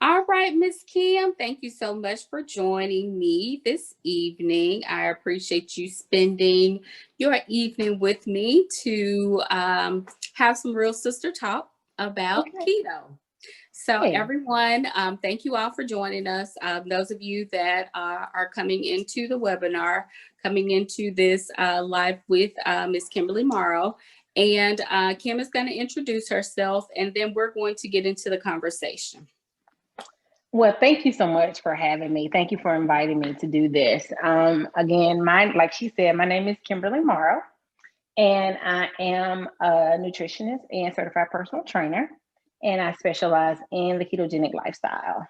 All right, Miss Kim, thank you so much for joining me this evening. I appreciate you spending your evening with me to have some real sister talk about Okay. keto. So, Hey. everyone, thank you all for joining us. Those of you that are coming into the webinar, coming into this live with Miss Kimberly Morrow. And Kim is going to introduce herself, and then we're going to get into the conversation. Well, thank you so much for having me. Thank you for inviting me to do this. Again, like she said, my name is Kimberly Morrow, and I am a nutritionist and certified personal trainer, and I specialize in the ketogenic lifestyle.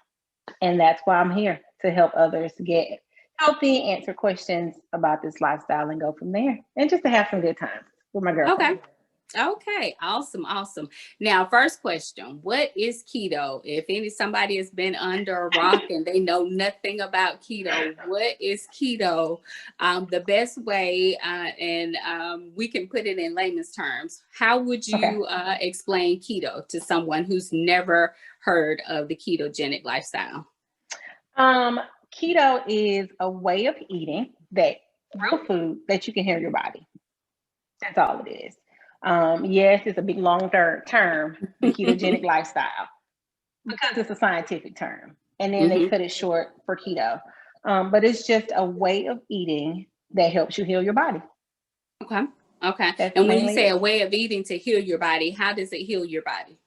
And that's why I'm here to help others get healthy, answer questions about this lifestyle, and go from there. And just to have some good times with my Okay. girlfriend. Okay, awesome, awesome. Now, first question, what is keto? If somebody has been under a rock and they know nothing about keto, what is keto? The best way, and we can put it in layman's terms, how would Okay. you explain keto to someone who's never heard of the ketogenic lifestyle? Um, Keto is a way of eating that real food that you can heal your body. That's all it is. Yes, it's a big long term, the ketogenic lifestyle, because it's a scientific term. And then they Hmm. cut it short for keto. But it's just a way of eating that helps you heal your body. Okay, okay. That's And when you mainly say a it. way of eating to heal your body, how does it heal your body?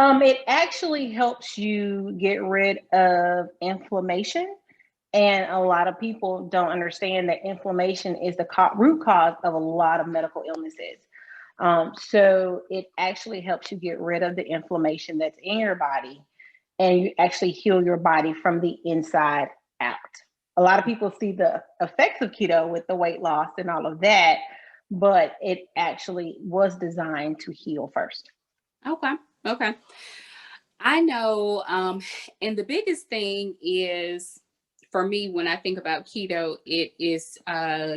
It actually helps you get rid of inflammation. And a lot of people don't understand that inflammation is the root cause of a lot of medical illnesses. So it actually helps you get rid of the inflammation that's in your body, and you actually heal your body from the inside out. A lot of people see the effects of keto with the weight loss and all of that, but it actually was designed to heal first. Okay, okay. I know, and the biggest thing is for me when I think about keto, it is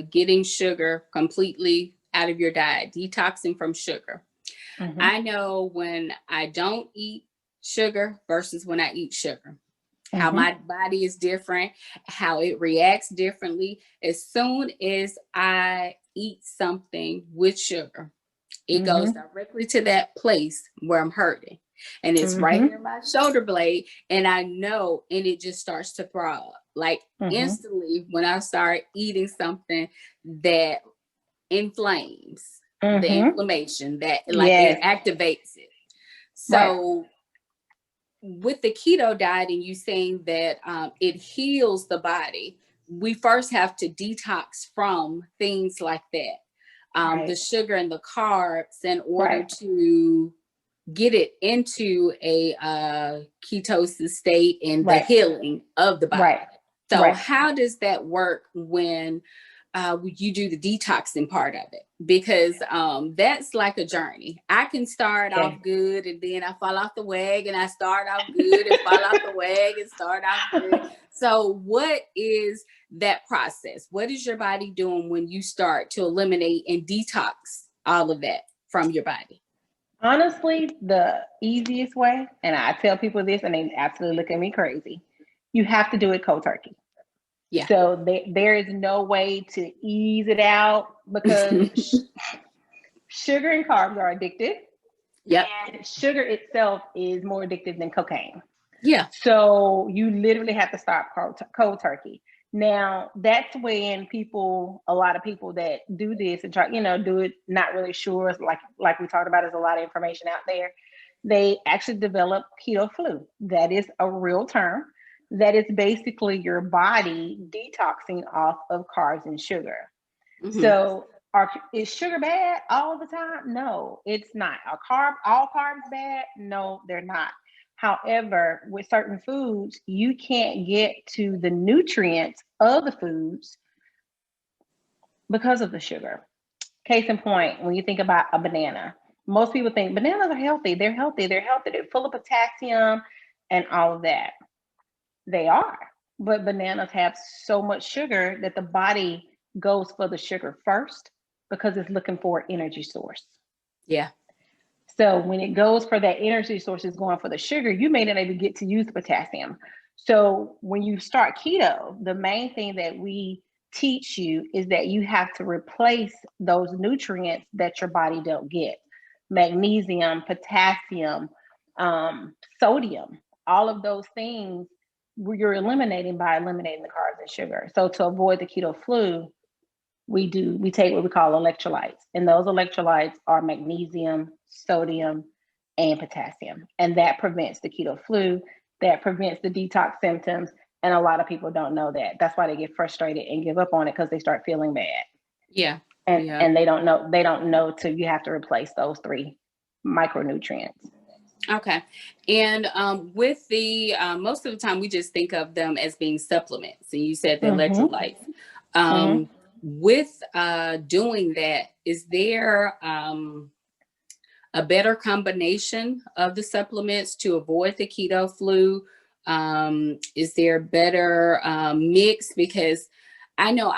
getting sugar completely out of your diet, detoxing from sugar. Hmm. I know when I don't eat sugar versus when I eat sugar, how Hmm. my body is different, how it reacts differently. As soon as I eat something with sugar, it goes Hmm. directly to that place where I'm hurting. And it's right Hmm. near my shoulder blade. And I know, and it just starts to throb. Like Hmm. instantly when I start eating something that inflames the Hmm. inflammation, that like it Yes. activates it. Right. So with the keto diet and you saying that it heals the body, we first have to detox from things like that, the Right. sugar and the carbs, in order Right. to get it into a ketosis state and the Right. healing of the body. Right. So, Right. how does that work when you do the detoxing part of it? Because that's like a journey. I can start Yeah. off good and then I fall off the wagon. I start off good and fall off the wagon, start off good. So, what is that process? What is your body doing when you start to eliminate and detox all of that from your body? Honestly, the easiest way, and I tell people this and they absolutely look at me crazy, you have to do it cold turkey. Yeah. So there is no way to ease it out because sugar and carbs are addictive, Yep. and sugar itself is more addictive than cocaine. Yeah. So you literally have to start cold turkey. Now that's when a lot of people that do this and try, do it not really sure. Like we talked about, there's a lot of information out there. They actually develop keto flu. That is a real term. That is basically your body detoxing off of carbs and sugar. Hmm. So is sugar bad all the time? No, it's not. All carbs bad? No, they're not. However, with certain foods, you can't get to the nutrients of the foods because of the sugar. Case in point, when you think about a banana, most people think bananas are healthy. They're healthy. They're healthy. They're full of potassium and all of that. They are. But bananas have so much sugar that the body goes for the sugar first because it's looking for an energy source. Yeah. So when it goes for that energy source is going for the sugar, you may not even get to use the potassium. So when you start keto, the main thing that we teach you is that you have to replace those nutrients that your body don't get. Magnesium, potassium, sodium, all of those things you're eliminating by eliminating the carbs and sugar. So to avoid the keto flu, we take what we call electrolytes, and those electrolytes are magnesium, sodium, and potassium, and that prevents the keto flu, that prevents the detox symptoms. And a lot of people don't know that. That's why they get frustrated and give up on it, because they start feeling bad. Yeah. And they don't know till you have to replace those three micronutrients. Okay. And with the most of the time we just think of them as being supplements, and you said the electrolytes. With doing that, is there a better combination of the supplements to avoid the keto flu? Is there a better mix? Because I know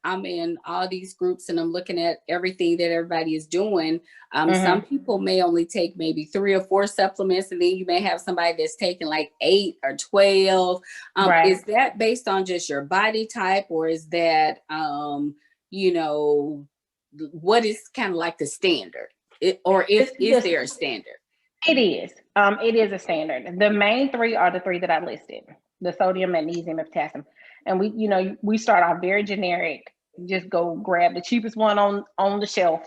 I'm in all these groups and I'm looking at everything that everybody is doing. Some people may only take maybe 3 or 4 supplements, and then you may have somebody that's taking like 8 or 12. Right. Is that based on just your body type, or is that, you know, what is kind of like the standard? Is there a standard? It is. It is a standard. The main 3 are the 3 that I listed: the sodium, magnesium, and potassium. And we start off very generic. Just go grab the cheapest one on the shelf,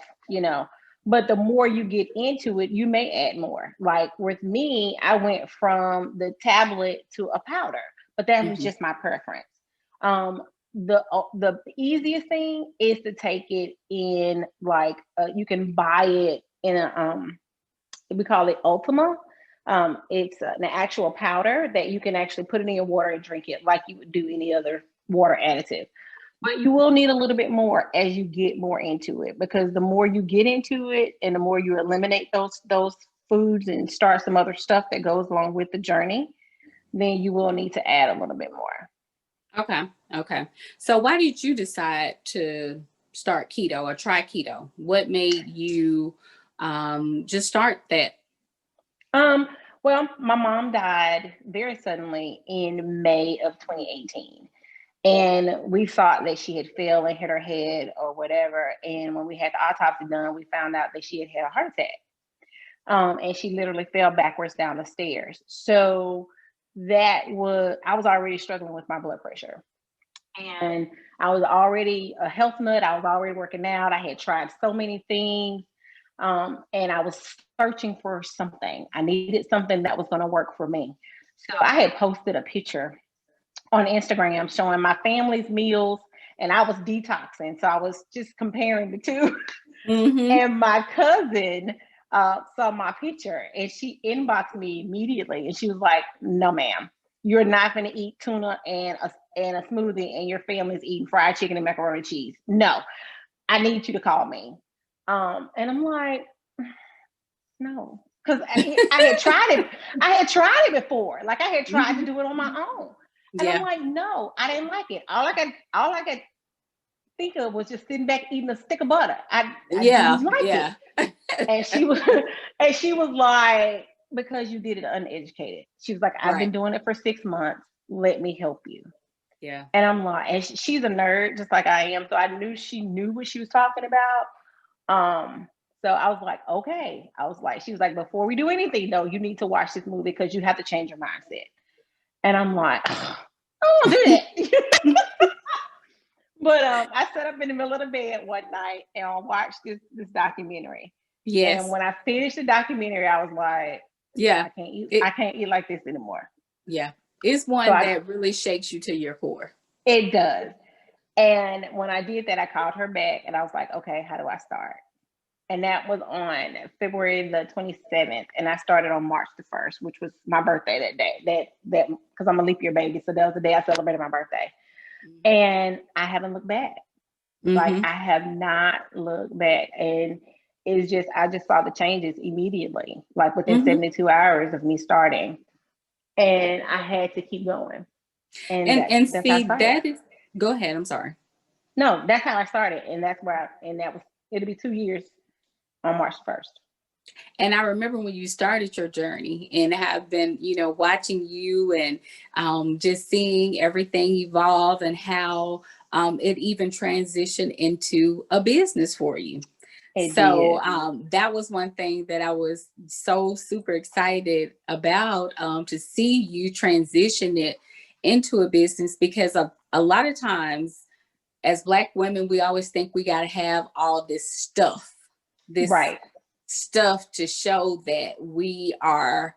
But the more you get into it, you may add more. Like with me, I went from the tablet to a powder, but that was just my preference. The easiest thing is to take it in you can buy it in a we call it Ultima. It's an actual powder that you can actually put it in your water and drink it like you would do any other water additive. But you will need a little bit more as you get more into it, because the more you get into it and the more you eliminate those foods and start some other stuff that goes along with the journey, then you will need to add a little bit more. Okay. So why did you decide to start keto or try keto? What made you just start that? Well, my mom died very suddenly in May of 2018. And we thought that she had fell and hit her head or whatever. And when we had the autopsy done, we found out that she had had a heart attack. And she literally fell backwards down the stairs. So I was already struggling with my blood pressure. And I was already a health nut. I was already working out. I had tried so many things. And I was searching for something. I needed something that was going to work for me. So I had posted a picture on Instagram showing my family's meals, and I was detoxing. So I was just comparing the two. And my cousin saw my picture, and she inboxed me immediately, and she was like, "No, ma'am, you're not going to eat tuna and a smoothie, and your family's eating fried chicken and macaroni and cheese. No, I need you to call me." And I'm like, no, because I had tried it. I had tried it before. Like I had tried to do it on my own. And I'm like, no, I didn't like it. All I could think of was just sitting back eating a stick of butter. I didn't like it. And she was like, because you did it uneducated. She was like, I've been doing it for 6 months. Let me help you. Yeah. And I'm like, and she's a nerd just like I am. So I knew she knew what she was talking about. So I was like, okay. She was like, before we do anything, though, you need to watch this movie because you have to change your mindset. And I'm like, I don't do that. But I sat up in the middle of the bed one night and I watched this documentary. Yes. And when I finished the documentary, I was like, yeah, I can't eat like this anymore. Yeah. It's one that really shakes you to your core. It does. And when I did that, I called her back and I was like, okay, how do I start? And that was on February the 27th. And I started on March the 1st, which was my birthday that day. That because I'm a leap year baby. So that was the day I celebrated my birthday. And I haven't looked back. Like I have not looked back. And it's just, I just saw the changes immediately, like within 72 hours of me starting. And I had to keep going. And see, that is, go ahead. I'm sorry. No, that's how I started. And that's where it'll be 2 years on March 1st. And I remember when you started your journey, and have been, watching you, and just seeing everything evolve, and how it even transitioned into a business for you. It So did. that was one thing that I was so super excited about, to see you transition it into a business, because a lot of times as Black women, we always think we got to have all this Right. stuff to show that we are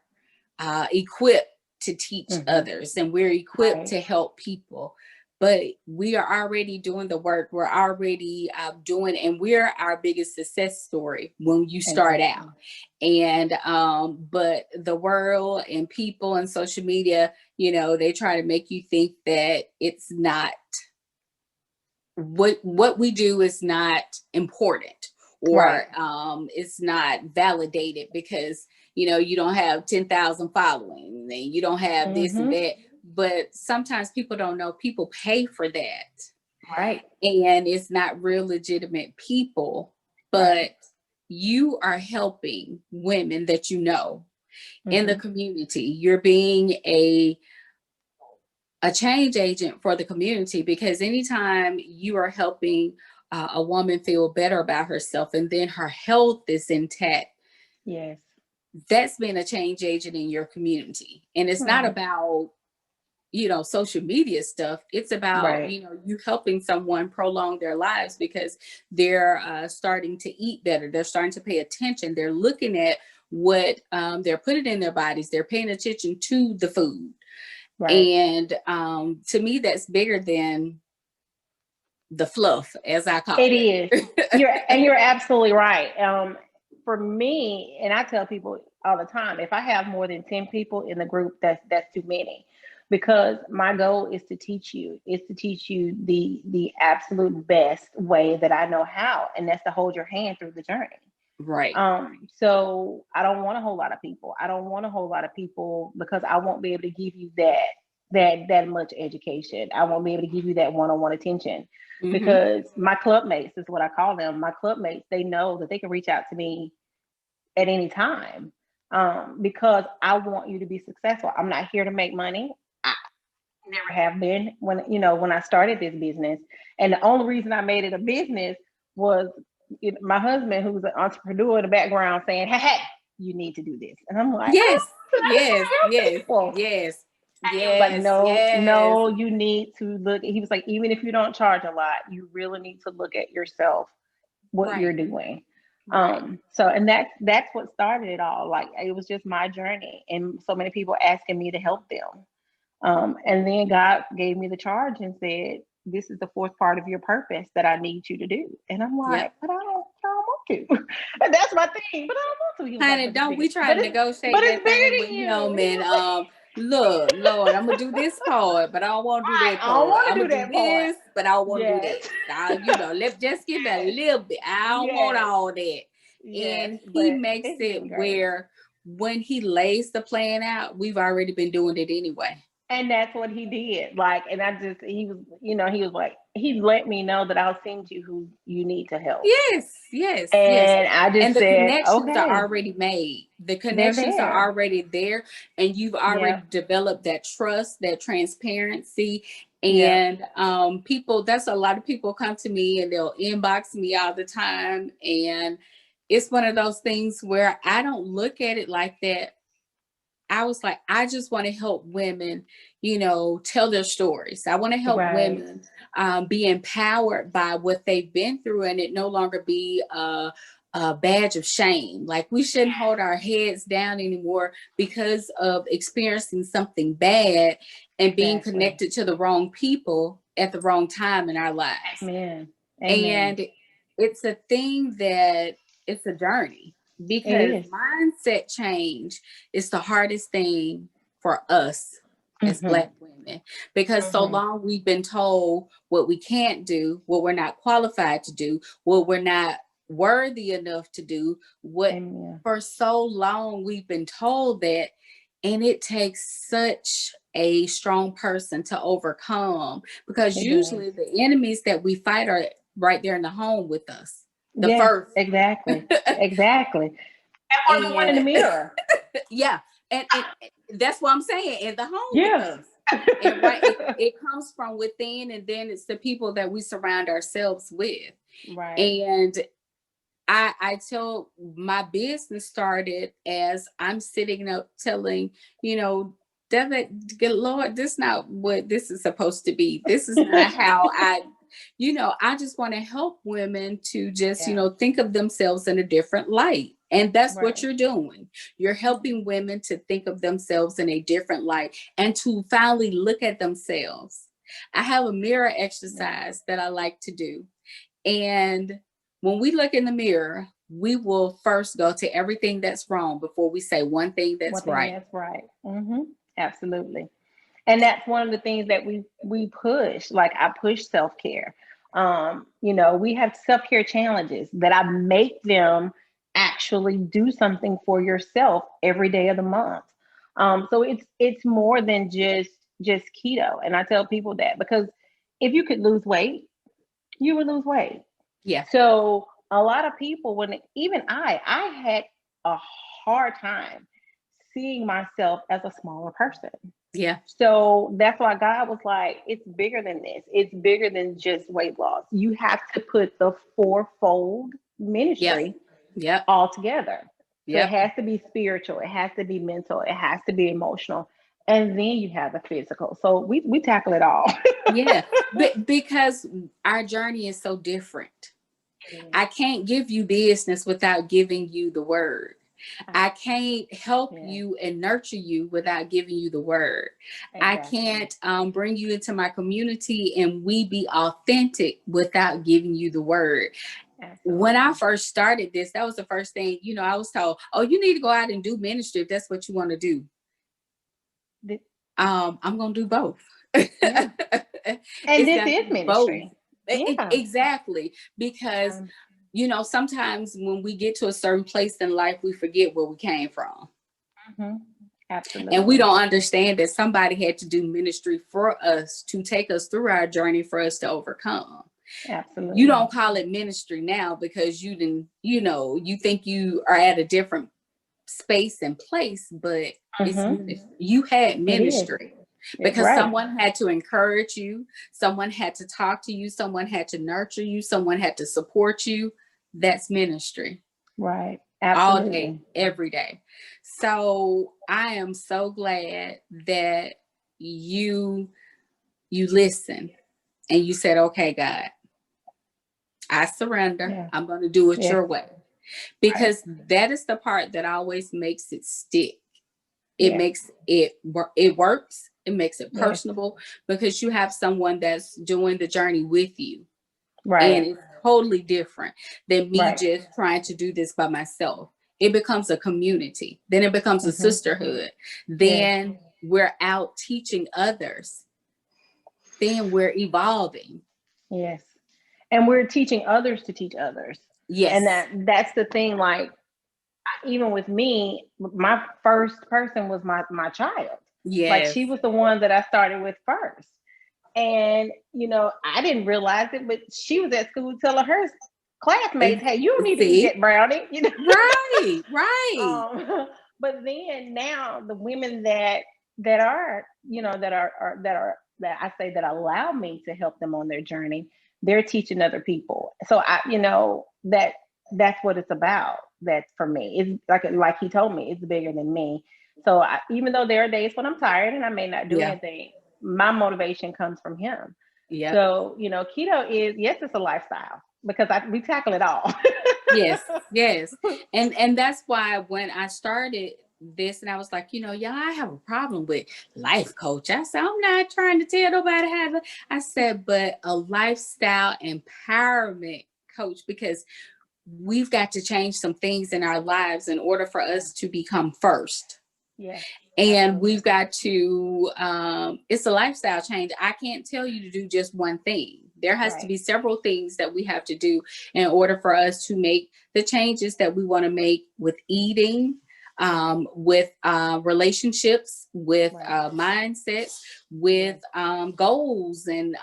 equipped to teach Hmm. others, and we're equipped Right. to help people. But we are already doing the work. We're already doing, and we're our biggest success story when you start out. Exactly. And but the world and people and social media, they try to make you think that it's not, what we do is not important, Right. or it's not validated, because you don't have 10,000 following, and you don't have this and Hmm. that. But sometimes people don't know people pay for that, Right. and it's not real legitimate people. Right. But you are helping women that in the Hmm. community. You're being a change agent for the community, because anytime you are helping a woman feel better about herself, and then her health is intact, Yes. that's been a change agent in your community. And it's not Right. about social media stuff. It's about Right. you helping someone prolong their lives, because they're starting to eat better, they're starting to pay attention, they're looking at what they're putting in their bodies, they're paying attention to the food. Right. And to me, that's bigger than the fluff, as I It call is. it. You're absolutely right. For me, and I tell people all the time, if I have more than 10 people in the group, that's too many. Because my goal is to teach you the absolute best way that I know how, and that's to hold your hand through the journey. Right. So I don't want a whole lot of people. I don't want a whole lot of people because I won't be able to give you that much education. I won't be able to give you that one-on-one attention Mm-hmm. because my club mates is what I call them. My club mates, they know that they can reach out to me at any time, because I want you to be successful. I'm not here to make money. I never have been when I started this business. And the only reason I made it a business was my husband, who's an entrepreneur in the background, saying, "Hey, you need to do this." And I'm like, "Oh, Yes. so I can Yes. help Yes. people." Yes. And he was like, Yes. "No, Yes. no, you need to look." He was like, "Even if you don't charge a lot, you really need to look at yourself, what you're Right. doing." Right. So and that's what started it all. Like it was just my journey and so many people asking me to help them. And then God gave me the charge and said, "This is the fourth part of your purpose that I need you to do." And I'm like, Yep. "But I don't want to." And that's my thing. But I don't want to. He was like, Honey, "But it's don't bigger. we try to But negotiate it's that thing bigger with than you." him? He And was like, look, Lord, I'm gonna do this part, but I don't want to do "Right, that I don't part. want I'm to do gonna do that part." this, but I don't want to do Yes. that. Let's just give it a Yes. little bit. I don't want Yes. all that. Yes. And he But makes it's it been great. where when he lays the plan out, we've already been doing it anyway. And that's what he did. Like, and I just, he was like, he let me know that I'll send you who you need to help. Yes, yes, yes. And I And just the said, connections are okay, already made. The they're connections are there. already there. And you've already Yep. developed that trust, that transparency. Yep. And that's a lot of people come to me and they'll inbox me all the time. And it's one of those things where I don't look at it like that. I was like, I just want to help women, tell their stories. I want to help Right. women be empowered by what they've been through, and it no longer be a badge of shame. Like we shouldn't hold our heads down anymore because of experiencing something bad and being Exactly. connected to the wrong people at the wrong time in our lives. Amen. Amen. And it's a thing that it's a journey, It because is. mindset change is the hardest thing for us as Mm-hmm. Black women, because so Mm-hmm. long we've been told what we can't do, what we're not qualified to do, what we're not worthy enough to do, what Amen. for so long we've been told that. And it takes such a strong person to overcome, because It does. usually the enemies that we fight are right there in the home with us. The Yes, first. exactly. Exactly. or the one in the And mirror. yeah, and that's what I'm saying, in the home Yeah. base. And right, it comes from within, and then it's the people that we surround ourselves with. Right. And I tell, my business started as I'm sitting up telling, you know, that good Lord, this is not what this is supposed to be. This is not how I just want to help women to just, Yeah. think of themselves in a different light. And that's what Right. you're doing. You're helping women to think of themselves in a different light and to finally look at themselves. I have a mirror exercise that I like to do. And when we look in the mirror, we will first go to everything that's wrong before we say one thing One that's thing right. that's right. Absolutely. And that's one of the things that we push. Like I push self-care. We have self-care challenges that I make them actually do something for yourself every day of the month. So it's more than just keto. And I tell people that because if you could lose weight, you would lose weight. Yeah. So a lot of people, when even I had a hard time seeing myself as a smaller person. Yeah. So that's why God was like, it's bigger than this. It's bigger than just weight loss. You have to put the fourfold Yep. ministry Yep. all together. So it Yep. has to be spiritual, it has to be mental, it has to be emotional, and then you have the physical. So we tackle it all. Yeah. But because our journey is so different. I can't give you business without giving you the word. I can't help Yeah, you and nurture you without giving you the word. I exactly. can't bring you into my community and we be authentic without giving you the word. When I Absolutely. first started this, that was the first thing, I was told, oh, you need to go out and do ministry if that's what you want to do. The- I'm going to do both. yeah. And It's this going to is be both. ministry. Yeah. Exactly. Because Um, sometimes when we get to a certain place in life, we forget where we came from. mhm. And we Absolutely. don't understand that somebody had to do ministry for us to take us through our journey for us to overcome. You Absolutely. don't call it ministry now because you didn't, you think you are at a different space and place, but Hmm. you had It is. ministry Yeah, because right. someone had to encourage you, someone had to talk to you, someone had to nurture you, someone had to support you. That's ministry Right. all day, Absolutely. every day. So I am so glad that you listen and you said, okay, God, I surrender. Yeah. I'm going to do it Yes. your way. Right. Because that is the part that always makes it stick. It Yes. makes it work. It works. It makes it Yes. personable because you have someone that's doing the journey with you. And Right. it's totally different than me Right. just trying to do this by myself. It becomes a community. Then it becomes a Hmm. sisterhood. Yes. Then we're out teaching others. Then we're evolving. Yes. And we're teaching others to teach others. And Yes. that's the thing. Like even with me, my first person was my child. Like Yes. she was the one that I started with first. And I didn't realize it, but she was at school telling her classmates, "Hey, you don't need to eat See? that brownie." Right. Right. But then now the women that are that I say that allow me to help them on their journey, they're teaching other people. So that's what it's about. That for me, it's like he told me, it's bigger than me. So even though there are days when I'm tired and I may not do Yeah. anything, my motivation comes from him. Yep. So keto is, yes, it's a lifestyle because we tackle it all. Yes, yes. And that's why when I started this and I was like, y'all, I have a problem with life coach. I said, I'm not trying to tell nobody how to. I said, but a lifestyle empowerment coach, because we've got to change some things in our lives in order for Yeah. us to become first. Yes, And absolutely. we've got to it's a lifestyle change. I can't tell you to do just one thing. There has to Right. be several things that we have to do in order for us to make the changes that we want to make with eating, with relationships, with Right. mindsets, with Yes. goals, and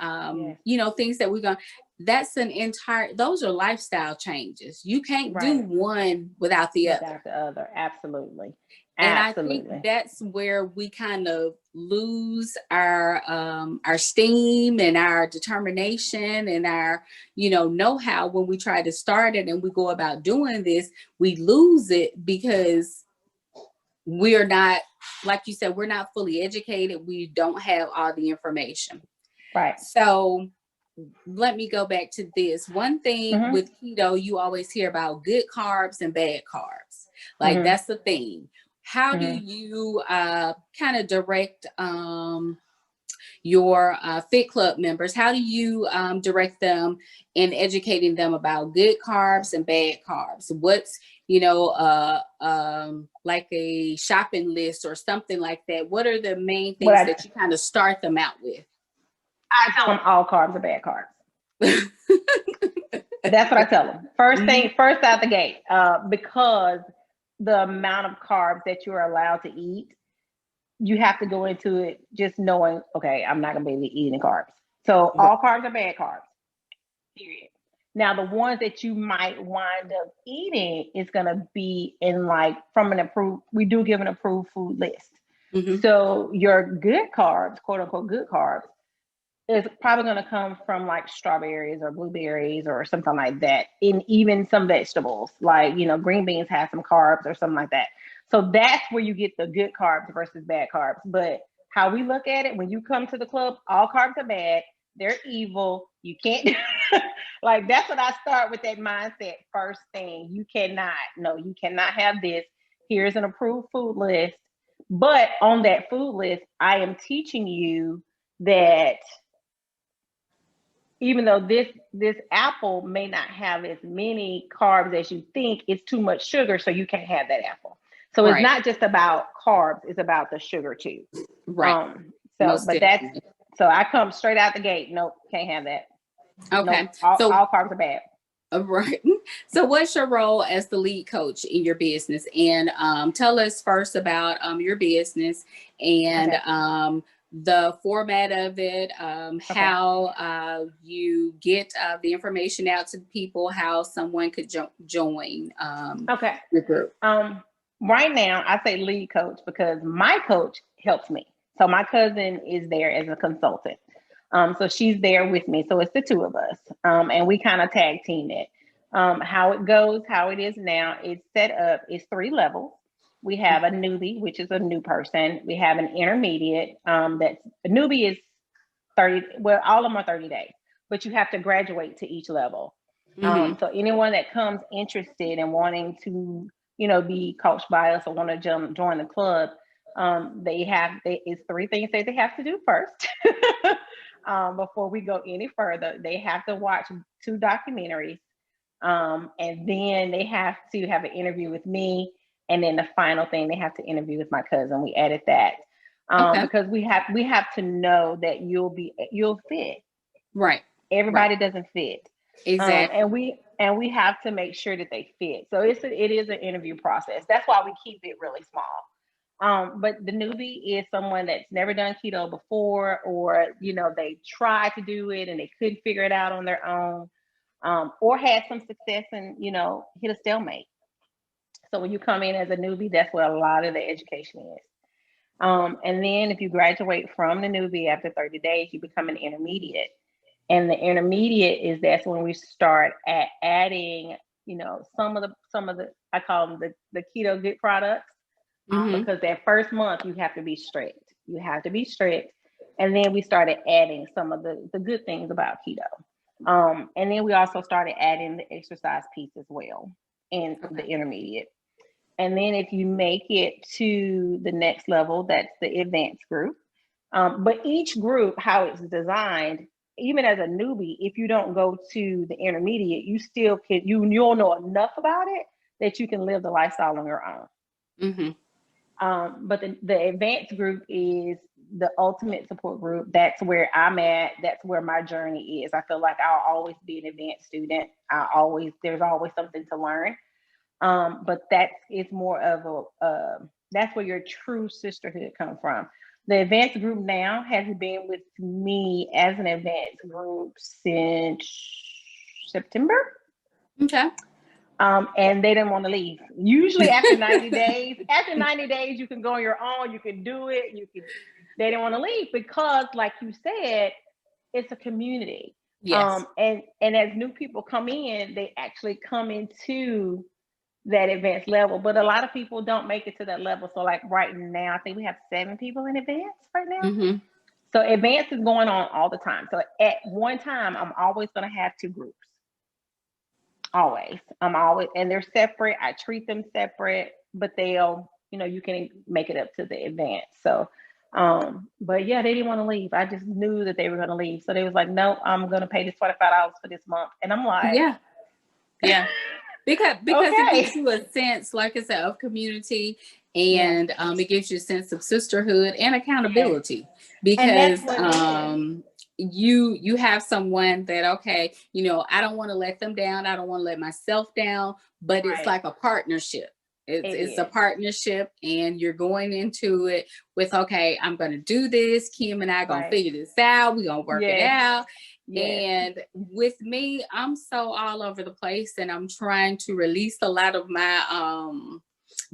Yes. things that we're going. those are lifestyle changes. You can't do Right. one without the other. Without the other. Absolutely. And I think Absolutely. that's where we kind of lose our steam and our determination and our, know-how when we try to start it and we go about doing this. We lose it because we're not, like you said, we're not fully educated. We don't have all the information. Right. So let me go back to this. One thing Mm-hmm. with keto, you always hear about good carbs and bad carbs. Like Mm-hmm. that's the thing. How do Mm-hmm. you kind of direct your Fit Club members? How do you direct them in educating them about good carbs and bad carbs? What's, like a shopping list or something like that? What are the main What things I that you kind of start them out with? tell them all carbs are bad carbs. That's what I tell them. First Mhm. thing, first out the gate, because the amount of carbs that you're allowed to eat, you have to go into it just knowing, okay, I'm not gonna be able to eat any carbs. So Right. all carbs are bad carbs. Period. Now the ones that you might wind up eating is gonna be in like from an approved. We do give an approved food list. Mhm. So your good carbs, quote unquote good carbs, is probably going to come from like strawberries or blueberries or something like that. In even some vegetables, like green beans have some carbs or something like that. So that's where you get the good carbs versus bad carbs. But how we look at it, when you come to the club, all carbs are bad. They're evil. You can't like that's what I start with, that mindset first thing. You cannot, no, you cannot have this. Here's an approved food list. But on that food list, I am teaching you that even though this apple may not have as many carbs as you think, it's too much sugar, so you can't have that apple. So it's Right. not just about carbs, it's about the sugar too. Right. So Most but that's definitely. so I come straight out the gate. Nope, can't have that. Nope, Okay. So all carbs are bad. right. So what's your role as the lead coach in your business? And tell us first about your business and Okay. the format of it, Okay. how you get the information out to people, how someone could join Okay. your group. Right now I say lead coach because my coach helps me. So my cousin is there as a consultant. So she's there with me. So it's the two of us. And we kind of tag team it. How it goes, how it is now, it's set up, it's 3 levels. We have a newbie, which is a new person. We have an intermediate, that's a newbie is 30, well, all of them are 30 days, but you have to graduate to each level. Mm-hmm. So anyone that comes interested and wanting to, be coached by us or want to join the club, it's 3 things that they have to do first. Before we go any further, they have to watch 2 documentaries, and then they have to have an interview with me, and then the final thing, they have to interview with my cousin. We added that, Okay. because we have to know that you'll fit. Right. Right. Everybody doesn't fit, Exactly. and we have to make sure that they fit. So it is an interview process. That's why we keep it really small. But the newbie is someone that's never done keto before, or they tried to do it and they couldn't figure it out on their own, or had some success and hit a stalemate. So when you come in as a newbie, that's where a lot of the education is. And then if you graduate from the newbie after 30 days, you become an intermediate. And the intermediate is that's when we start at adding, some of the I call them the keto good products, Mm-hmm. because that first month you have to be strict. You have to be strict. And then we started adding some of the good things about keto. And then we also started adding the exercise piece as well in the Okay. intermediate. And then if you make it to the next level, that's the advanced group. But each group, how it's designed, even as a newbie, if you don't go to the intermediate, you still can you'll know enough about it that you can live the lifestyle on your own. Mm-hmm. But the advanced group is the ultimate support group. That's where I'm at. That's where my journey is. I feel like I'll always be an advanced student. There's always something to learn. But that's it's more of a that's where your true sisterhood come from. The advanced group now has been with me as an advanced group since September. Okay. And they didn't want to leave. Usually after 90 days, you can go on your own, you can do it, they didn't want to leave because, like you said, it's a community. Yes. And as new people come in, they actually come into that advanced level. But a lot of people don't make it to that level. So like right now, I think we have 7 people in advanced right now. Mm-hmm. So advanced is going on all the time. So at one time, I'm always going to have 2 groups. Always. And they're separate. I treat them separate, but they'll, you can make it up to the advanced. So, but yeah, they didn't want to leave. I just knew that they were going to leave. So they was like, no, I'm going to pay this $25 for this month. And I'm like, Yeah. Yeah. Because it okay. gives you a sense, like I said, of community, Yes. and it gives you a sense of sisterhood and accountability. Yes. And that's Because what it is. you have someone that, okay, I don't want to let them down, I don't want to let myself down, but it's Right. like a partnership. It's a partnership, and you're going into it with, okay, I'm going to do this. Kim and I gonna figure this out. We're gonna work it out. Yes. And with me, I'm so all over the place, and I'm trying to release a lot of my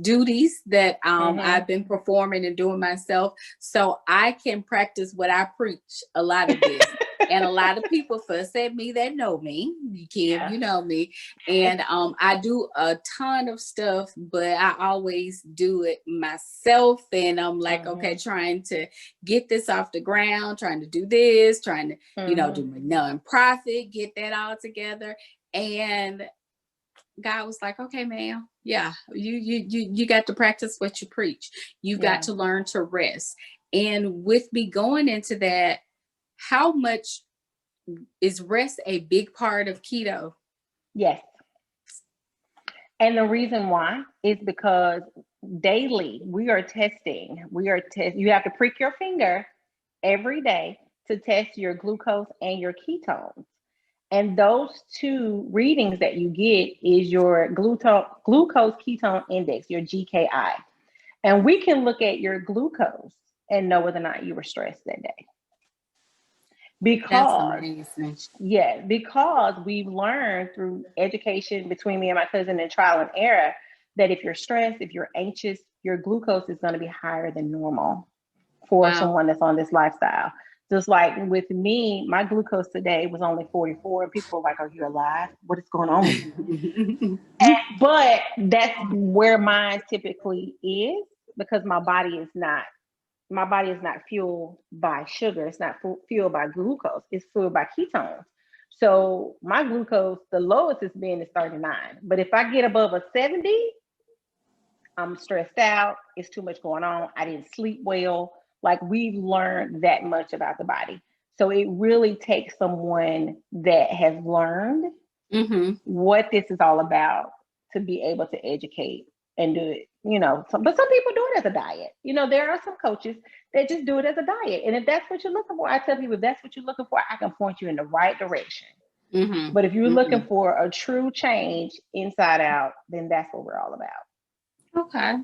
duties that I've been performing and doing myself, so I can practice what I preach a lot of this. And a lot of people fuss at me that know me. Kim, you know me. And I do a ton of stuff, but I always do it myself. And I'm like, okay, trying to get this off the ground, trying to do this, trying to, do my nonprofit, get that all together. And God was like, okay, ma'am, yeah, you got to practice what you preach. You got to learn to rest. And with me going into that, how much is rest a big part of keto? Yes. And the reason why is because daily we are testing. You have to prick your finger every day to test your glucose and your ketones. And those 2 readings that you get is your glucose ketone index, your GKI. And we can look at your glucose and know whether or not you were stressed that day. That's Because amazing. because we've learned through education between me and my cousin and trial and error that if you're stressed, if you're anxious, your glucose is going to be higher than normal for someone that's on this lifestyle. Just like with me, my glucose today was only 44, and people were like, "Are you alive? What is going on with you?" But that's where mine typically is, because my body is not fueled by sugar. It's not fueled by glucose. It's fueled by ketones. So my glucose, the lowest it's been is 39. But if I get above a 70, I'm stressed out. It's too much going on. I didn't sleep well. Like, we've learned that much about the body. So it really takes someone that has learned what this is all about to be able to educate and do it. But some people do it as a diet. There are some coaches that just do it as a diet. And if that's what you're looking for, I tell people, if that's what you're looking for, I can point you in the right direction. But if you're looking for a true change inside out, then that's what we're all about. Okay.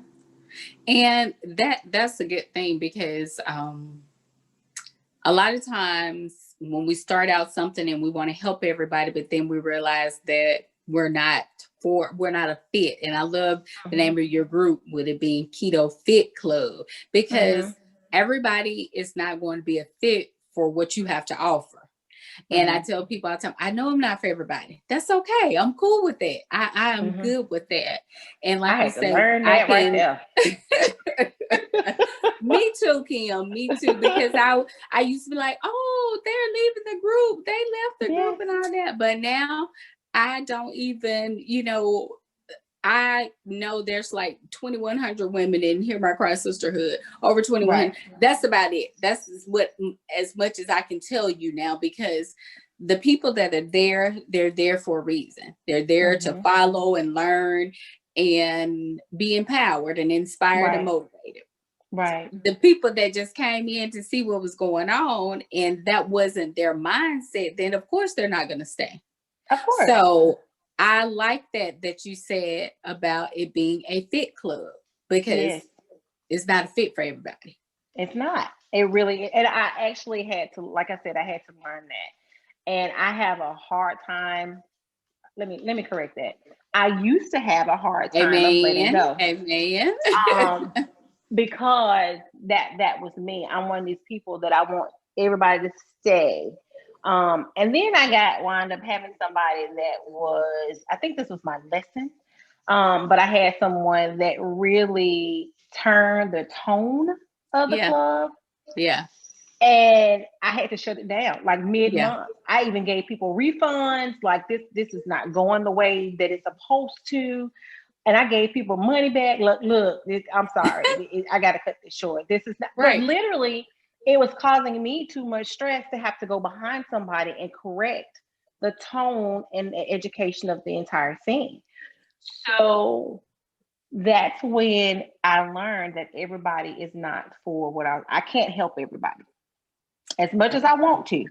And that's a good thing, because a lot of times when we start out something and we want to help everybody, but then we realize that we're not a fit. And I love the name of your group, with it being Keto Fit Club, because everybody is not going to be a fit for what you have to offer. And I tell people all the time, I know I'm not for everybody. That's okay. I'm cool with that. I am good with that. And like you say, learn that right there. Me too, Kim. Me too. Because I used to be like, oh, they're leaving the group. They left the group and all that. But now I don't even, I know there's like 2,100 women in Hear My Cry Sisterhood, over 2,100. Right. That's about it. That's as much as I can tell you now, because the people that are there, they're there for a reason. They're there to follow and learn and be empowered and inspired and motivated. Right. The people that just came in to see what was going on and that wasn't their mindset, then of course they're not going to stay. Of course. So I like that you said about it being a fit club, because it's not a fit for everybody. It's not. It really, and I actually had to, like I said, I had to learn that. And I have a hard time. Let me correct that. I used to have a hard time of letting Amen. go. Amen. Um, because that was me. I'm one of these people that I want everybody to stay. And then I got wound up having somebody that was, I think this was my lesson. But I had someone that really turned the tone of the Yeah. club, Yeah. and I had to shut it down like Yeah. mid-month. I even gave people refunds, like this is not going the way that it's supposed to. And I gave people money back. Look, I'm sorry. I got to cut this short. This is not, but Right. literally, it was causing me too much stress to have to go behind somebody and correct the tone and the education of the entire thing. So that's when I learned that everybody is not for what I can't help everybody as much as I want to.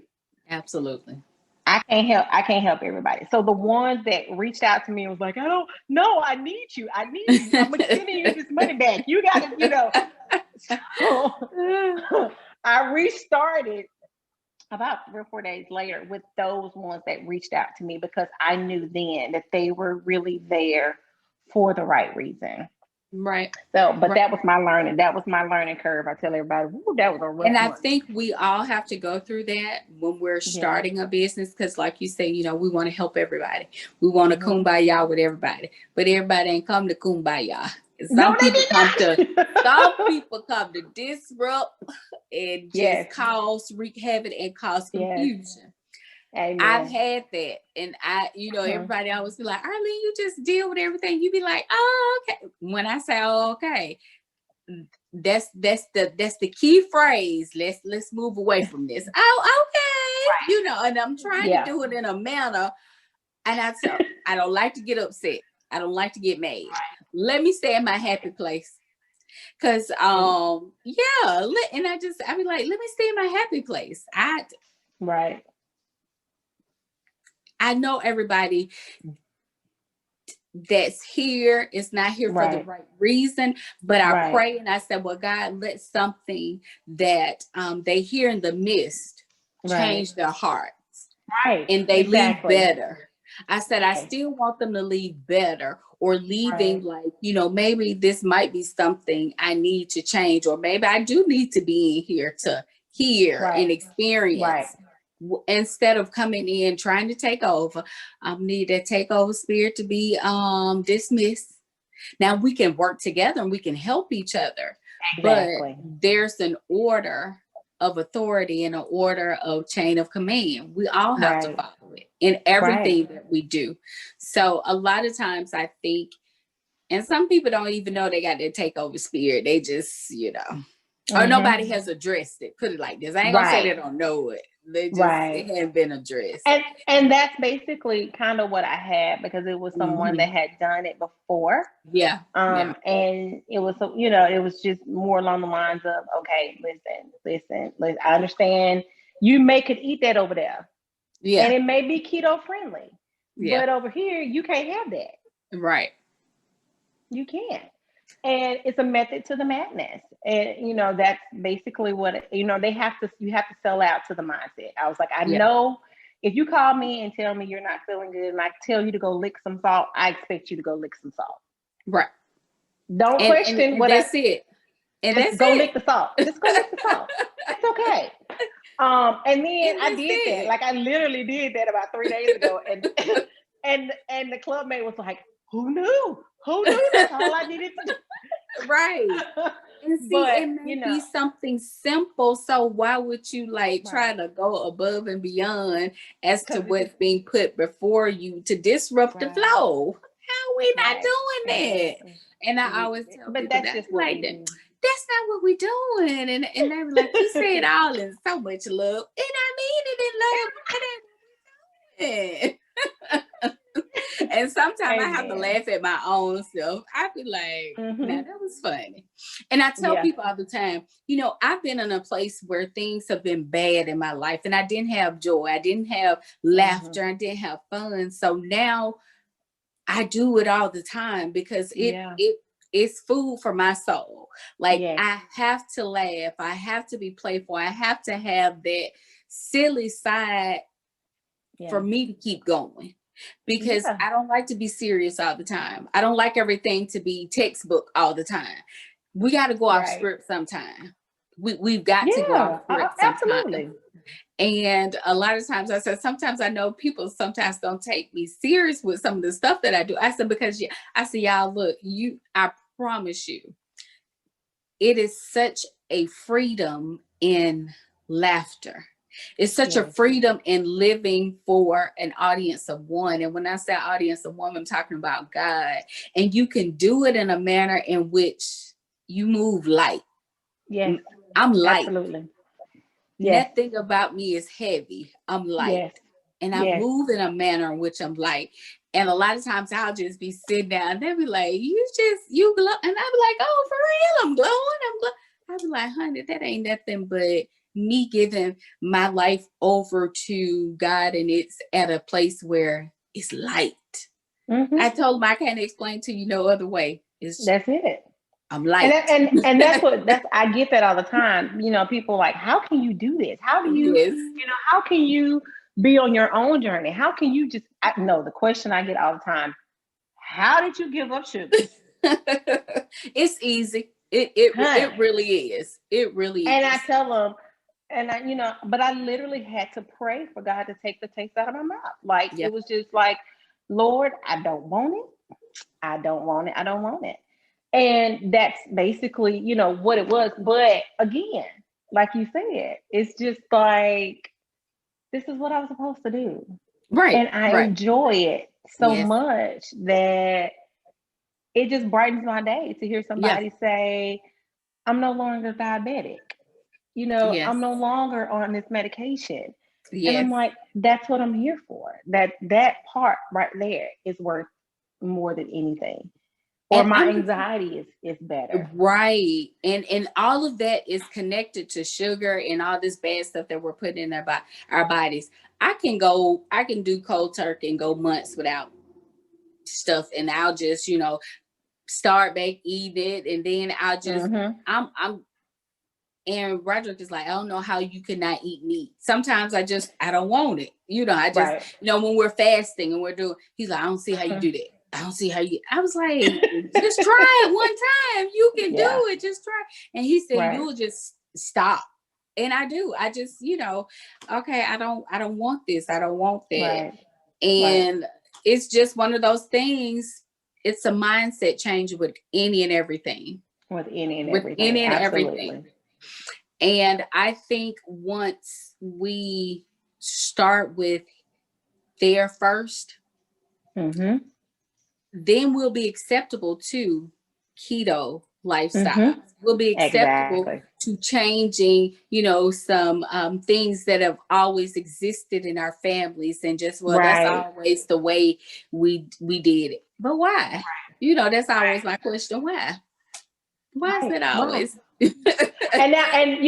Absolutely. I can't help everybody. So the ones that reached out to me and was like, "Oh no, I need you. I need you. I'm sending you this money back. You got to." So I restarted about 3 or 4 days later with those ones that reached out to me because I knew then that they were really there for the right reason. Right. So, but Right. that was my learning. That was my learning curve. I tell everybody, "Ooh, that was a rough And I one." think we all have to go through that when we're Yeah. starting a business because, like you say, we want to help everybody. We want to Mm-hmm. kumbaya with everybody, but everybody ain't come to kumbaya. No, Some they people come to did not. some people come to disrupt and just Yes. wreak havoc and cause Yes. confusion. I've Amen. had that, and Mhm. everybody always be like, "Arlene, you just deal with everything." You be like, "Oh, okay." When I say, "Oh, okay," that's the key phrase. Let's move away from this. Oh, okay. And I'm trying to Yeah. do it in a manner, and I don't like to get upset. I don't like to get mad. Let me stay in my happy place. Cause yeah, and I be like, let me stay in my happy place. Right. I know everybody that's here is not here for the Right. right reason, but I Right. pray and I said, well, God, let something that they hear in the mist Right. change their hearts Right. and they leave Exactly. better. I said, I Right. still want them to leave better or leaving Right. like, maybe this might be something I need to change, or maybe I do need to be in here to hear Right. and Right. experience instead of coming in trying to take over. Need that takeover spirit to be dismissed. Now we can work together and we can help each other, but Exactly. there's an order of authority and an order of chain of command. We all have to Right. follow it in Right. everything that we do. So a lot of times I think, and some people don't even know they got their takeover spirit. They just, or nobody Mm-hmm. has addressed it. Put it like this. I ain't gonna say Right. they don't know it. It Right. hadn't been addressed. And that's basically kind of what I had because it was someone Hmm. that had done it before. Yeah. Yeah. And it was, it was just more along the lines of, okay, listen, I understand you may could eat that over there and Yeah. it may be keto friendly, Yeah. but over here you can't have that. Right. You can't. And it's a method to the madness. And that's basically what you have to sell out to the mindset. I was like, I Yeah. know if you call me and tell me you're not feeling good and I tell you to go lick some salt, I expect you to go lick some salt. Right. Don't question And what I that's it. And just that's go it. lick the salt. Just go lick the salt. It's okay. And then And I that's did that. it. Like I literally did that about 3 days ago. And and the club mate was like, who knew? Who knew that's all I needed to do? Right. And see, But it may be something simple. So why would you try right. to go above and beyond as to Because it's what's just being put before you to disrupt the right. flow? How we not Right. doing that? Exactly. And I always tell But people that's that just what like we that. do. That's not what we're doing. And they were like, you say it all in so much love. And I mean it in love. But that ain't what we're doing. And sometimes I have to Amen. laugh at my own self. I be like, now Mm-hmm. that was funny. And I tell Yeah. people all the time, I've been in a place where things have been bad in my life and I didn't have joy. I didn't have Mm-hmm. laughter. I didn't have fun. So now I do it all the time because it Yeah. it's food for my soul. Like Yes. I have to laugh, I have to be playful, I have to have that silly side for Yeah. me to keep going, because Yeah. I don't like to be serious all the time. I don't like everything to be textbook all the time. We got to go off Right. script sometime. We've got to go off Yeah. script sometime. Absolutely. And a lot of times I said, sometimes I know people sometimes don't take me serious with some of the stuff that I do. I said, because I said, y'all, look, I promise you, it is such a freedom in laughter. It's such a Yes. freedom in living for an audience of one. And when I say audience of one, I'm talking about God. And you can do it in a manner in which you move light. Yes. I'm light. Absolutely. Yes. Nothing about me is heavy. I'm light. Yes. And I Yes. move in a manner in which I'm light. And a lot of times I'll just be sitting down and they'll be like, you glow. And I'll be like, oh, for real, I'm glowing. I'll be like, honey, that ain't nothing but me giving my life over to God. And it's at a place where it's light. Mm-hmm. I told him I can't explain to you no other way. That's it. I'm And light. that's I get that all the time. People like, how can you do this? How do you, Yes. how can you be on your own journey? How can you just no, the question I get all the time, how did you give up sugar? It's easy. Huh. It really is. It really And is. I tell them, and but I literally had to pray for God to take the taste out of my mouth. Like Yeah. it was just like, Lord, I don't want it. I don't want it. I don't want it. And that's basically, what it was. But again, like you said, it's just like, this is what I was supposed to do. Right. And I Right. enjoy it so Yes. much that it just brightens my day to hear Yeah. somebody say, I'm no longer diabetic. Yes. I'm no longer on this medication. And Yes. I'm like, that's what I'm here for. That part right there is worth more than anything. Or And my I'm anxiety is better. right. And all of that is connected to sugar and all this bad stuff that we're putting in our bodies. I can do cold turkey and go months without stuff, and I'll just, start back eating it, and then I'll just Mm-hmm. I'm and Roderick is like, I don't know how you could not eat meat. Sometimes I don't want it. I just, Right. when we're fasting and we're doing, he's like, I don't see how you do that. I don't see how I was like, just try it one time. You can do Yeah. it. Just try. And he said, Right. you'll just stop. And I do. I just, okay, I don't want this. I don't want that. Right. And it's just one of those things. It's a mindset change with any and everything. With any and With everything. any and everything. Absolutely. And I think once we start with there first, Mm-hmm. then we'll be acceptable to keto lifestyle. Mm-hmm. We'll be acceptable Exactly. to changing, some things that have always existed in our families, and just, well, that's Right. always the way we did it. But why? That's always my question. Why? Why is Right. it Why? always? And now, and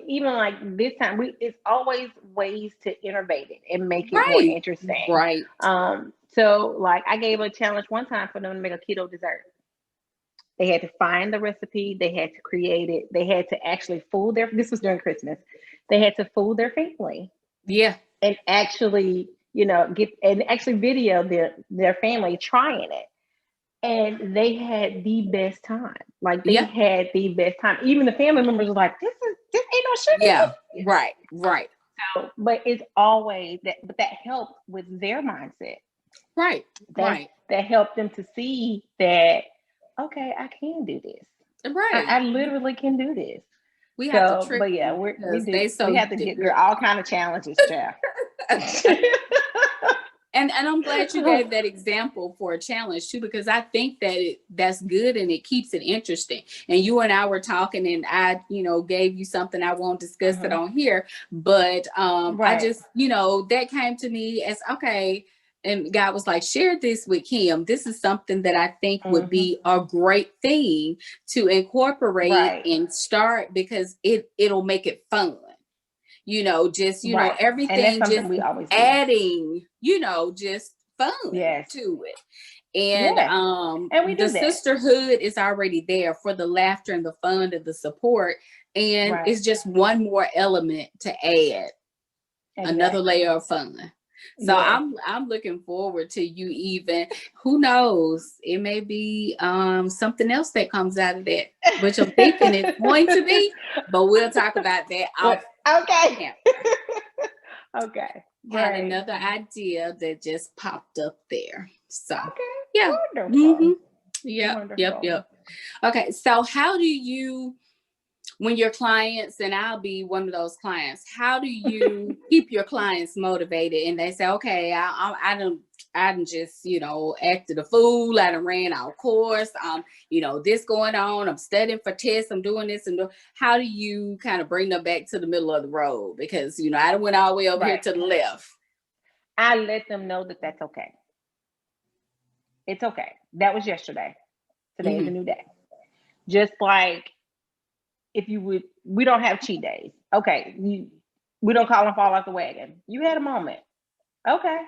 even like this time, it's always ways to innovate it and make it more Right. interesting. Right. So like I gave a challenge one time for them to make a keto dessert. They had to find the recipe, they had to create it, they had to actually fool this was during Christmas. They had to fool their family Yeah. and actually, video their family trying it. And they had the best time. Like they Yeah. had the best time. Even the family members were like, this ain't no sugar Yeah. in this." Right. Right. So, but it's always but that helped with their mindset. Right. That Right. that helped them to see that, okay, I can do this. Right. I literally can do this. We have to So, trick but yeah, them because we have to get girl all kind of challenges, child. And I'm glad you gave that example for a challenge too, because I think that that's good and it keeps it interesting. And you and I were talking, and I, gave you something. I won't discuss it on here, but I Right. just, that came to me as, okay. And God was like, share this with Kim. This is something that I think would be a great thing to incorporate Right. and start, because it'll make it fun. Just, Right. And that's everything something just we always do. adding, just fun Yes. to it. And Yes. And we the do that. sisterhood is already there for the laughter and the fun and the support. And Right. it's just one more element to add, another Exactly. layer of fun. So Yes. I'm looking forward to you even, who knows, it may be something else that comes out of that, which I'm thinking it's going to be, but we'll talk about that But, off okay. camera. Okay. Had Right. another idea that just popped up there. So Okay. yeah. Wonderful. Yep. Okay, so how do you, when your clients, and I'll be one of those clients, how do you keep your clients motivated? And they say, okay, I done just, acted a fool. I done ran our course. This going on. I'm studying for tests. I'm doing this and how do you kind of bring them back to the middle of the road? Because, I done went all the way over here Right. to the left. I let them know that that's okay. It's okay. That was yesterday. Today is a new day. Just like if you would, we don't have cheat days. Okay. We don't call them fall off the wagon. You had a moment. Okay.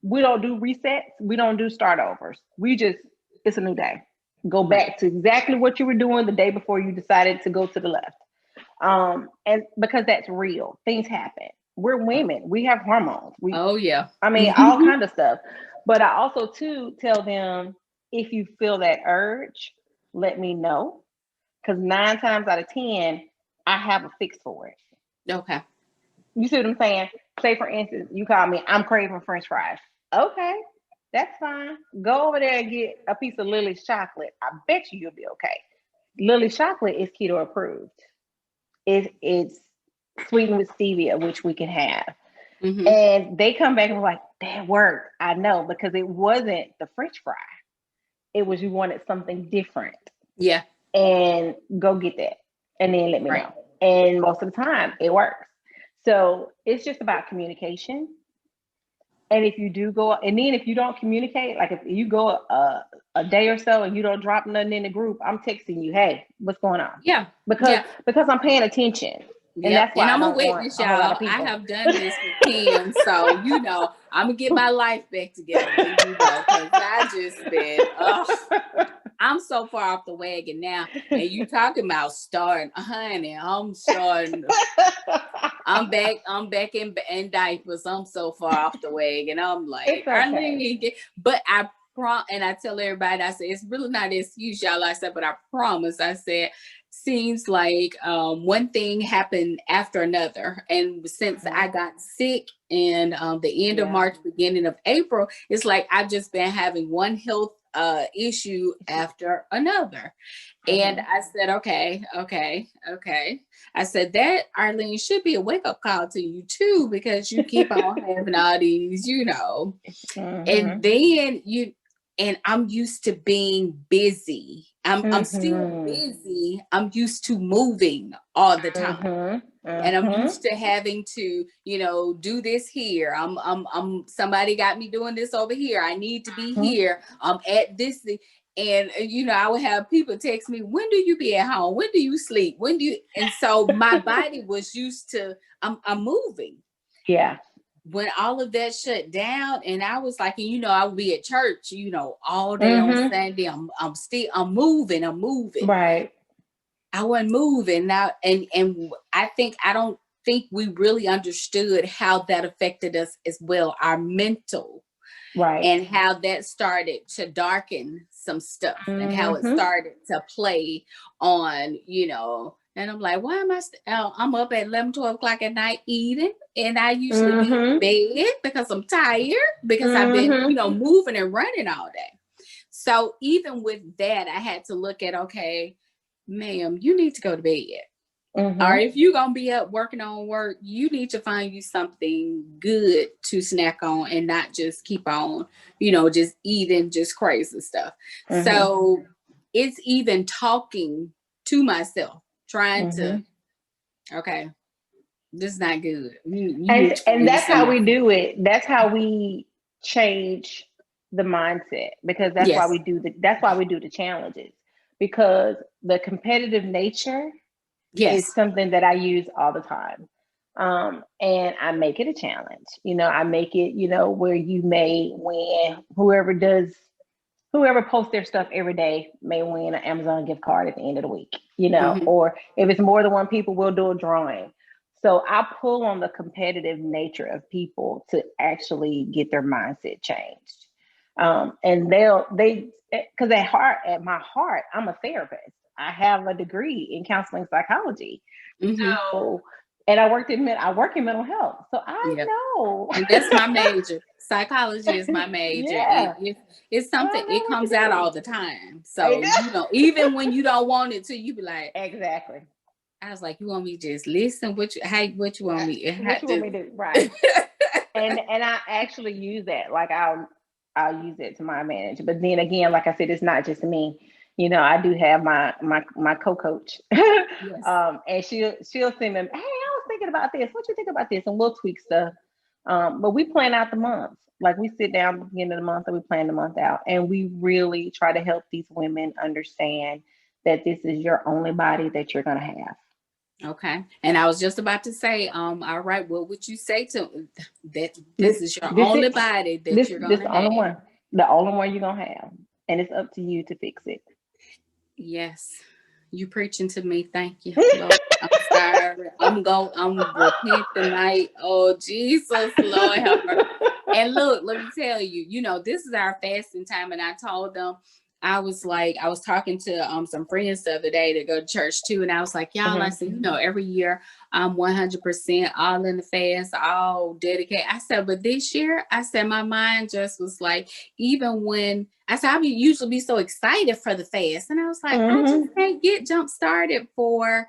We don't do resets. We don't do start overs. It's a new day. Go back to exactly what you were doing the day before you decided to go to the left. And because that's real, things happen. We're women. We have hormones. Oh yeah. All kind of stuff. But I also too tell them, if you feel that urge, let me know. Because 9 times out of 10, I have a fix for it. Okay. You see what I'm saying? Say for instance, you call me, I'm craving French fries. Okay, that's fine. Go over there and get a piece of Lily's chocolate. I bet you'll be okay. Lily's chocolate is keto approved. It's sweetened with stevia, which we can have. And they come back and like, that worked. I know, because it wasn't the French fry. It was, you wanted something different. Yeah. And go get that. And then let me know. And most of the time it works. So it's just about communication. And if you do go, and then if you don't communicate, like if you go a day or so and you don't drop nothing in the group, I'm texting you, hey, what's going on? Yeah. Because I'm paying attention. And that's why And I I'm a don't want witness, a whole lot y'all. of people. I have done this with Kim, so I'm gonna get my life back together. Because I just been, I'm so far off the wagon now. And you talking about starting, honey? I'm starting. I'm back in diapers. I'm so far off the wagon. I'm like, It's okay. Arlene, but and I tell everybody, I said, it's really not an excuse, y'all. I said, but I promise. I said, seems like one thing happened after another. And since I got sick and the end of March, beginning of April, it's like I've just been having one health issue after another. And I said, okay. I said that, Arlene, should be a wake-up call to you too, because you keep on having all these, and then and I'm used to being busy. I'm still busy. I'm used to moving all the time. And I'm used to having to, do this here. I'm somebody got me doing this over here. I need to be here. I'm at this. And, I would have people text me, when do you be at home? When do you sleep? And so my body was used to, I'm moving. Yeah. When all of that shut down, and I was like, I would be at church, all day on Sunday. I'm moving. Right. I wasn't moving now. And I don't think we really understood how that affected us as well, our mental. Right. And how that started to darken some stuff and how it started to play on, and I'm like, why am I'm up at 11, 12 o'clock at night eating, and I usually be in bed because I'm tired, because I've been, moving and running all day. So even with that, I had to look at, okay, ma'am, you need to go to bed. Or if you're going to be up working on work, you need to find you something good to snack on and not just keep on, just eating just crazy stuff. So it's even talking to myself, trying to, okay, this is not good. And that's how we do it. That's how we change the mindset, because that's why we do the challenges, because the competitive nature is something that I use all the time. And I make it a challenge. I make it, where you may win, whoever whoever posts their stuff every day may win an Amazon gift card at the end of the week, Mm-hmm. or if it's more than one people, we'll do a drawing. So I pull on the competitive nature of people to actually get their mindset changed. And because at my heart, I'm a therapist. I have a degree in counseling psychology. Mm-hmm. So, and I work in mental health. So I Yep. know. And that's my major. Psychology is my major. Yeah. It's I something, know it what comes to out do. all the time. I So, know. even when you don't want it to, you be like, Exactly. I was like, you want me to just listen? What you want me? What you want me to do? Right. And I actually use that. Like I'll use it to my advantage. But then again, like I said, it's not just me. I do have my co-coach. Yes. And she'll send me, hey, I was thinking about this. What you think about this? And we'll tweak stuff. But we plan out the month. Like we sit down at the beginning of the month and we plan the month out. And we really try to help these women understand that this is your only body that you're gonna have. Okay. And I was just about to say, all right, what would you say to that This this is your this only is body that this you're this gonna the only have? one. The only one you're gonna have. And it's up to you to fix it. Yes. You preaching to me. Thank you, Lord. I'm sorry. I'm repent tonight. Oh Jesus, Lord help her. And look, let me tell you, this is our fasting time. And I told them, I was talking to some friends the other day that go to church too. And I was like, y'all, I Mhm. said, every year I'm 100% all in the fast, all dedicated. I said, but this year, I said, my mind just was like, even when I said, usually be so excited for the fast. And I was like, I just Mhm. can't get jump started for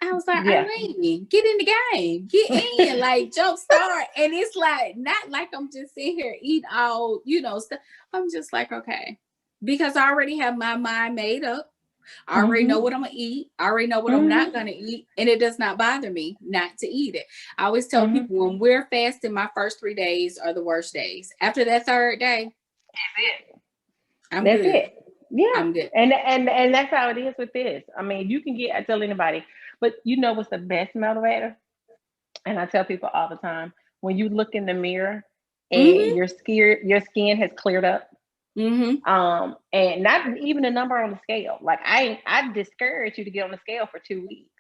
I was like, Yeah. Arlene, get in the game, get in, like jump start. And it's like, not like I'm just sitting here eat all, stuff. I'm just like, okay, because I already have my mind made up. I already know Mhm. what I'm gonna eat. I already know what I'm not Mhm. gonna eat. And it does not bother me not to eat it. I always tell Mhm. people when we're fasting, my first 3 days are the worst days. After that third day, I'm That's good. it. Yeah. I'm good. And that's how it is with this. I mean, I tell anybody, but what's the best motivator? And I tell people all the time, when you look in the mirror and Mm-hmm. your skin has cleared up, Mm-hmm. and not even a number on the scale. Like I discourage you to get on the scale for 2 weeks.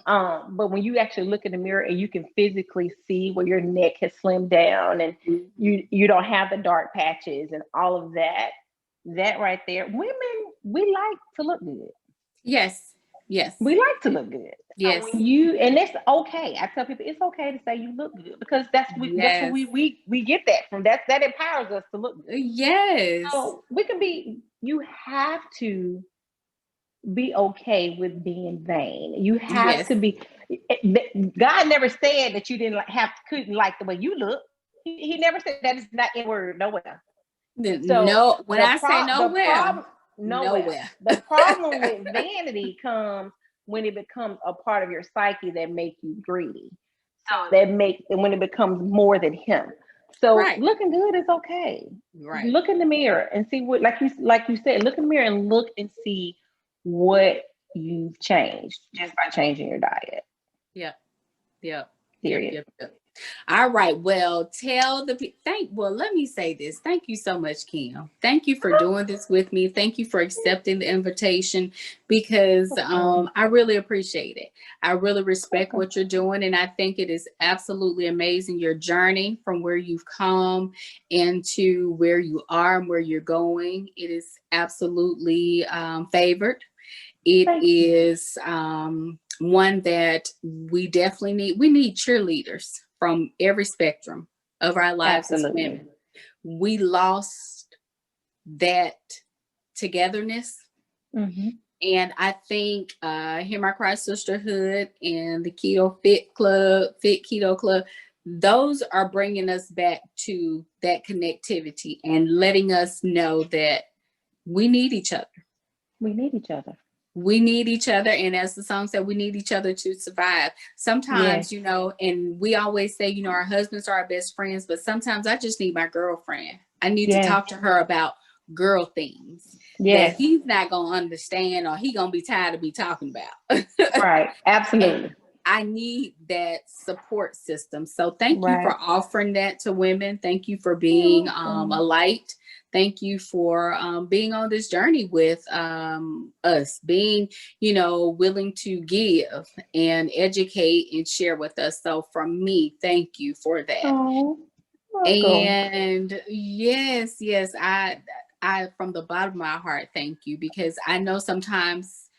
But when you actually look in the mirror and you can physically see where your neck has slimmed down and Mm-hmm. you don't have the dark patches and all of that, that right there, women, we like to look good. Yes. Yes. We like to look good. So Yes. and that's okay. I tell people it's okay to say you look good because that's what Yes. we get that from. That empowers us to look good. Yes. So you have to be okay with being vain. You have Yes. to be. God never said that you didn't couldn't like the way you look. He never said that is not in word nowhere. So No, when I say the nowhere, problem nowhere. nowhere. The problem with vanity comes when it becomes a part of your psyche that make you greedy. So when it becomes more than him. So Right. looking good is okay. Right. Look in the mirror and see what, like you said, look in the mirror and look and see what you've changed just by changing your diet. Yep. Yep. Yep. Period. Yep. Yep. All right. Well, let me say this. Thank you so much, Kim. Thank you for doing this with me. Thank you for accepting the invitation because Welcome. I really appreciate it. I really respect Welcome. what you're doing. And I think it is absolutely amazing your journey from where you've come into where you are and where you're going. It is absolutely favored. It Thank you. is one that we definitely need. We need cheerleaders from every spectrum of our lives as Absolutely. women. We lost that togetherness. Hmm. And I think Hear My Cry Sisterhood and the Fit Keto Club, those are bringing us back to that connectivity and letting us know that we need each other. We need each other. We need each other. And as the song said, we need each other to survive. Yes. Sometimes, and we always say, our husbands are our best friends, but sometimes I just need my girlfriend. I need to Yes. talk to her about girl things that Yes. he's not going to understand or he going to be tired of me talking about. Right. and, Absolutely. I need that support system. So thank you for Right. offering that to women. Thank you for You're being a welcome. light. Thank you for being on this journey with us, being, willing to give and educate and share with us. So from me, thank you for that. Oh, welcome. And yes, I from the bottom of my heart, thank you, because I know sometimes,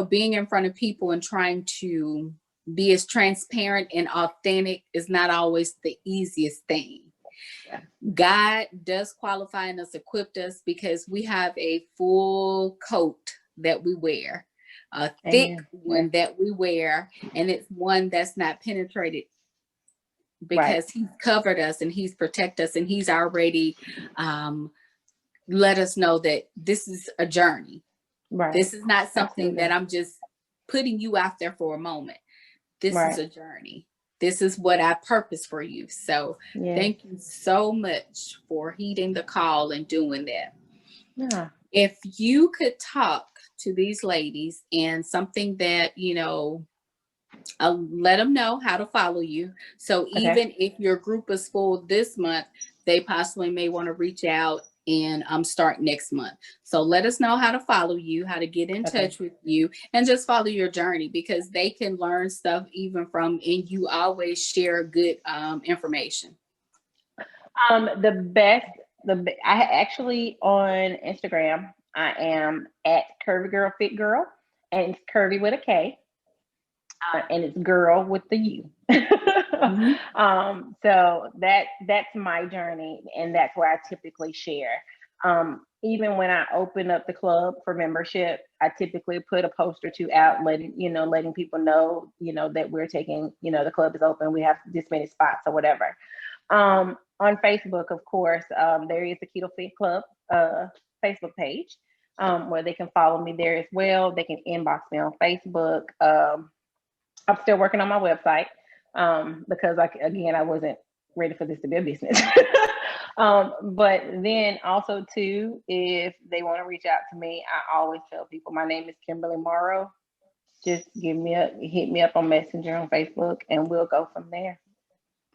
being in front of people and trying to be as transparent and authentic is not always the easiest thing. Yeah. God does qualify and us, equipped us, because we have a full coat that we wear, a thick Amen. Yeah. one that we wear, and it's one that's not penetrated, Right. because he's covered us and he's protected us and he's already um, let us know that this is a journey. Right. This is not something that Absolutely. I'm just putting you out there for a moment. This is Right. a journey. This is what I purpose for you. So Yes. thank you so much for heeding the call and doing that. Yeah. If you could talk to these ladies and something that, let them know how to follow you. So Okay. even if your group is full this month, they possibly may want to reach out and start next month. So let us know how to follow you, how to get in Okay. touch with you, and just follow your journey, because they can learn stuff even from, and you always share good information. The best, I actually on Instagram, I am at Curvy Girl Fit Girl, and it's curvy with a K, and it's girl with the U. Mhm. So that's my journey, and that's where I typically share. Even when I open up the club for membership, I typically put a post or two out, letting people know, that we're taking, the club is open, we have this many spots or whatever. On Facebook, of course, there is the Keto Fit Club Facebook page, where they can follow me there as well. They can inbox me on Facebook. I'm still working on my website, because, again, I wasn't ready for this to be a business. But then also too, if they want to reach out to me, I always tell people my name is Kimberly Morrow. Just hit me up on Messenger on Facebook, and we'll go from there.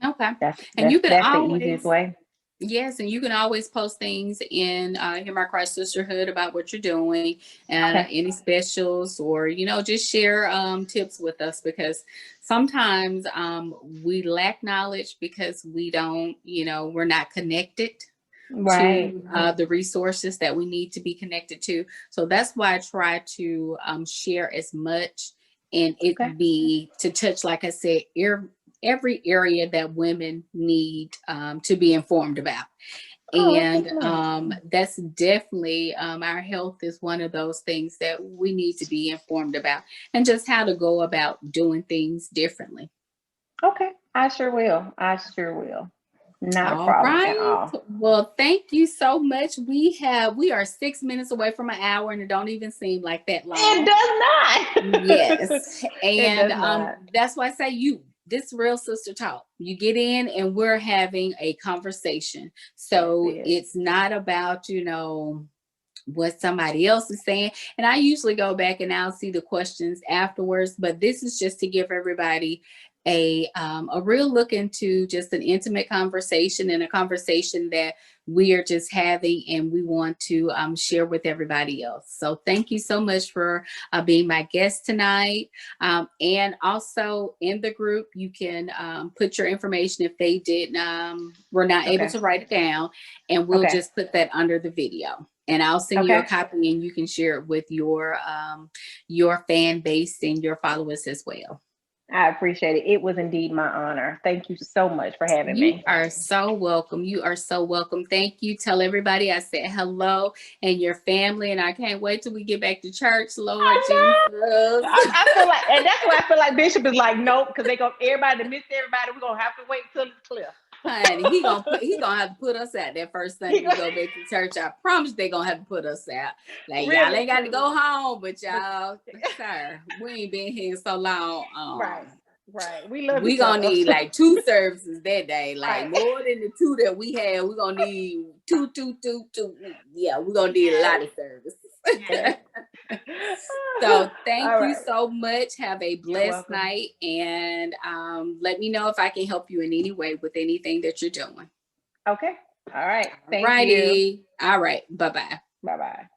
Okay. That's And that's you can that's the easiest always, way. yes, and you can always post things in Hear My Cry Sisterhood about what you're doing and Okay. any specials, or just share tips with us, because sometimes we lack knowledge because we don't, we're not connected Right. to the resources that we need to be connected to. So that's why I try to share as much, and Okay. it be to touch, like I said, every area that women need to be informed about. Oh, that's And so nice. that's definitely, our health is one of those things that we need to be informed about, and just how to go about doing things differently. Okay. I sure will. I sure will. Not a All problem at right. all. Well, thank you so much. We are 6 minutes away from an hour, and it don't even seem like that It long. does not. Yes. It And does not. that's why I say, this real sister talk. You get in and we're having a conversation. That's So it. it's not about, what somebody else is saying. And I usually go back and I'll see the questions afterwards, but this is just to give everybody a real look into just an intimate conversation, and a conversation that we are just having and we want to share with everybody else. So thank you so much for being my guest tonight. And also in the group, you can put your information if they didn't, were not able Okay. to write it down, and we'll Okay. just put that under the video. And I'll send you a Okay. copy, and you can share it with your fan base and your followers as well. I appreciate it. It was indeed my honor. Thank you so much for having You me. are so welcome. You are so welcome. Thank you. Tell everybody I said hello, and your family. And I can't wait till we get back to church, Lord I Jesus. know. I feel like, and that's why I feel like Bishop is like, nope, because they go everybody to miss everybody. We're gonna have to wait till it's clear. Honey, he gonna have to put us out that first Sunday we go back to church. I promise they gonna have to put us out. Like, y'all Really, ain't got to truly. go home, but But y'all, sir, we ain't been here so long. right, right. We love We each gonna other. need like 2 services that day, like Right. more than the two that we had. We're gonna need two. Yeah, we're gonna need a Yes. lot of services. Yes. So thank All you right. so much. Have a You're blessed welcome. night. And let me know if I can help you in any way with anything that you're doing. Okay. All right. All Thank you. righty. All right. Bye-bye. Bye bye.